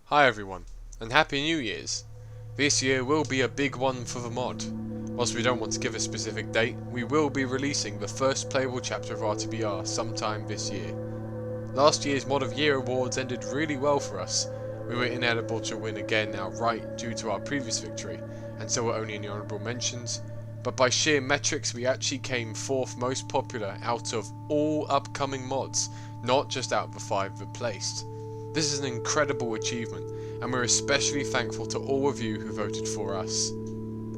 Hi everyone, and Happy New Year's! This year will be a big one for the mod. Whilst we don't want to give a specific date, we will be releasing the first playable chapter of RTBR sometime this year. Last year's Mod of Year awards ended really well for us. We were ineligible to win again outright due to our previous victory, and so were only in the honourable mentions, but by sheer metrics we actually came 4th most popular out of all upcoming mods, not just out of the 5 that placed. This is an incredible achievement, and we're especially thankful to all of you who voted for us.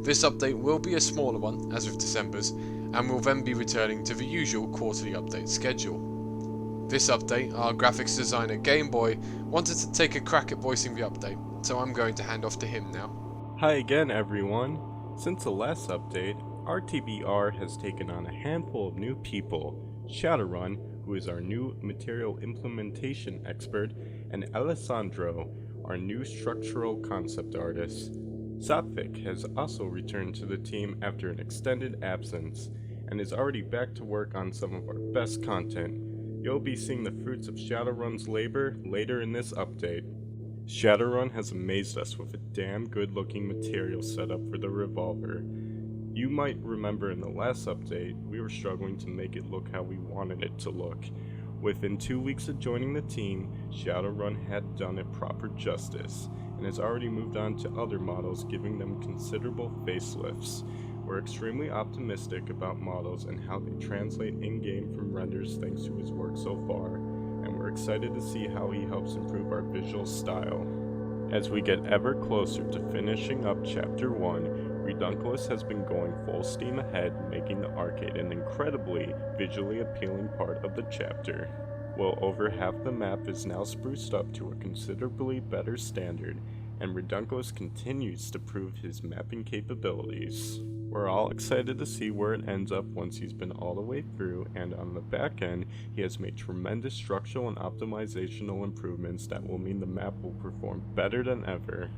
This update will be a smaller one, as with December's, and will then be returning to the usual quarterly update schedule. This update, our graphics designer Gameboy wanted to take a crack at voicing the update, so I'm going to hand off to him now. Hi again everyone! Since the last update, RTBR has taken on a handful of new people. Shadowrun, who is our new material implementation expert, and Alessandro, our new structural concept artist. Satvik has also returned to the team after an extended absence, and is already back to work on some of our best content. You'll be seeing the fruits of Shadowrun's labor later in this update. Shadowrun has amazed us with a damn good looking material setup for the revolver. You might remember in the last update, we were struggling to make it look how we wanted it to look. Within 2 weeks of joining the team, Shadowrun had done it proper justice, and has already moved on to other models, giving them considerable facelifts. We're extremely optimistic about models and how they translate in-game from renders thanks to his work so far, and we're excited to see how he helps improve our visual style. As we get ever closer to finishing up Chapter 1, Redux has been going full steam ahead, making the arcade an incredibly visually appealing part of the chapter. Well, over half the map is now spruced up to a considerably better standard, and Redux continues to prove his mapping capabilities. We're all excited to see where it ends up once he's been all the way through, and on the back end, he has made tremendous structural and optimizational improvements that will mean the map will perform better than ever.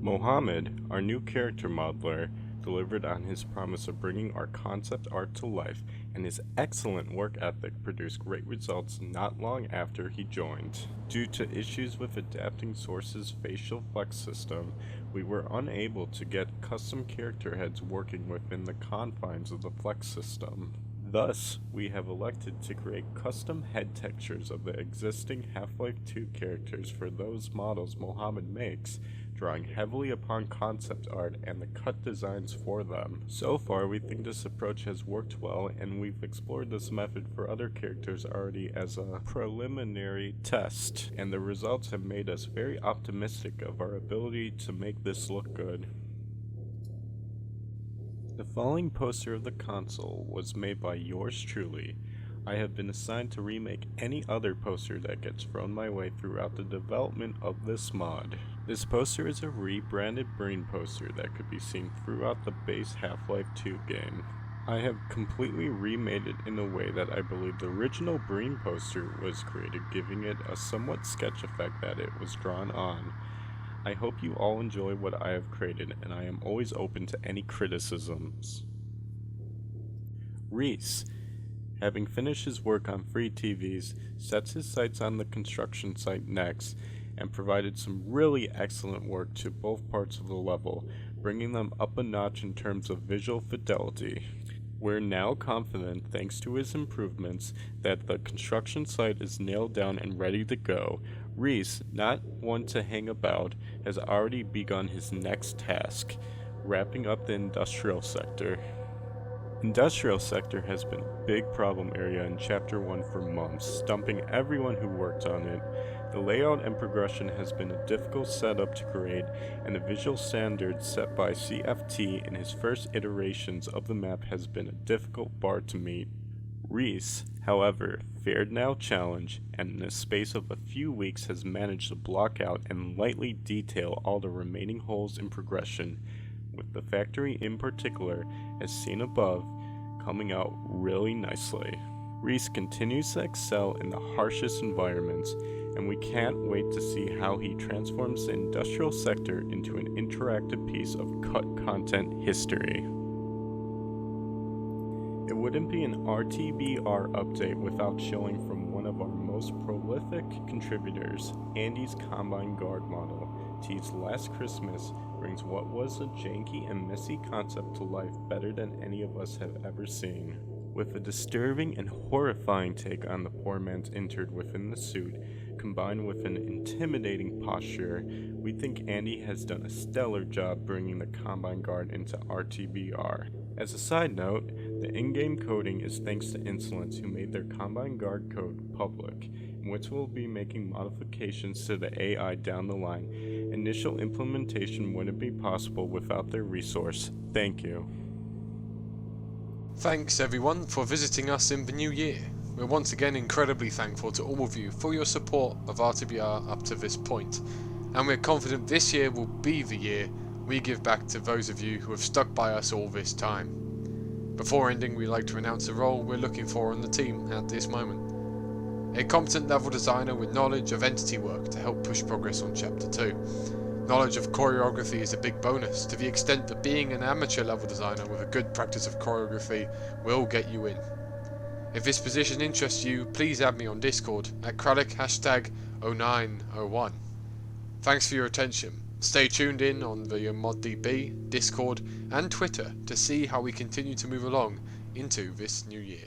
Mohammed, our new character modeler, delivered on his promise of bringing our concept art to life, and his excellent work ethic produced great results not long after he joined. Due to issues with adapting Source's facial flex system, we were unable to get custom character heads working within the confines of the flex system. Thus, we have elected to create custom head textures of the existing Half-Life 2 characters for those models Mohammed makes, drawing heavily upon concept art and the cut designs for them. So far, we think this approach has worked well, and we've explored this method for other characters already as a preliminary test, and the results have made us very optimistic of our ability to make this look good. The following poster of the console was made by yours truly. I have been assigned to remake any other poster that gets thrown my way throughout the development of this mod. This poster is a rebranded Breen poster that could be seen throughout the base Half-Life 2 game. I have completely remade it in a way that I believe the original Breen poster was created, giving it a somewhat sketch effect that it was drawn on. I hope you all enjoy what I have created, and I am always open to any criticisms. Reese, having finished his work on free TVs, sets his sights on the construction site next, and provided some really excellent work to both parts of the level, bringing them up a notch in terms of visual fidelity. We're now confident, thanks to his improvements, that the construction site is nailed down and ready to go. Reese, not one to hang about, has already begun his next task, wrapping up the industrial sector. Industrial sector has been a big problem area in Chapter 1 for months, stumping everyone who worked on it. The layout and progression has been a difficult setup to create, and the visual standards set by CFT in his first iterations of the map has been a difficult bar to meet. Reese, however, fared now challenge, and in the space of a few weeks has managed to block out and lightly detail all the remaining holes in progression, with the factory in particular, as seen above, coming out really nicely. Reese continues to excel in the harshest environments, and we can't wait to see how he transforms the industrial sector into an interactive piece of cut content history. It wouldn't be an RTBR update without showing from one of our most prolific prolific contributors, Andy's Combine Guard model, teased last Christmas, brings what was a janky and messy concept to life better than any of us have ever seen. With a disturbing and horrifying take on the poor man's intern within the suit, combined with an intimidating posture, we think Andy has done a stellar job bringing the Combine Guard into RTBR. As a side note, the in-game coding is thanks to Insolence, who made their Combine Guard code public, in which we'll be making modifications to the AI down the line. Initial implementation wouldn't be possible without their resource. Thank you. Thanks everyone for visiting us in the new year. We're once again incredibly thankful to all of you for your support of RTBR up to this point, and we're confident this year will be the year we give back to those of you who have stuck by us all this time. Before ending, we'd like to announce the role we're looking for on the team at this moment. A competent level designer with knowledge of entity work to help push progress on Chapter 2. Knowledge of choreography is a big bonus, to the extent that being an amateur level designer with a good practice of choreography will get you in. If this position interests you, please add me on Discord at Kralik #0901. Thanks for your attention. Stay tuned in on the ModDB, Discord and Twitter to see how we continue to move along into this new year.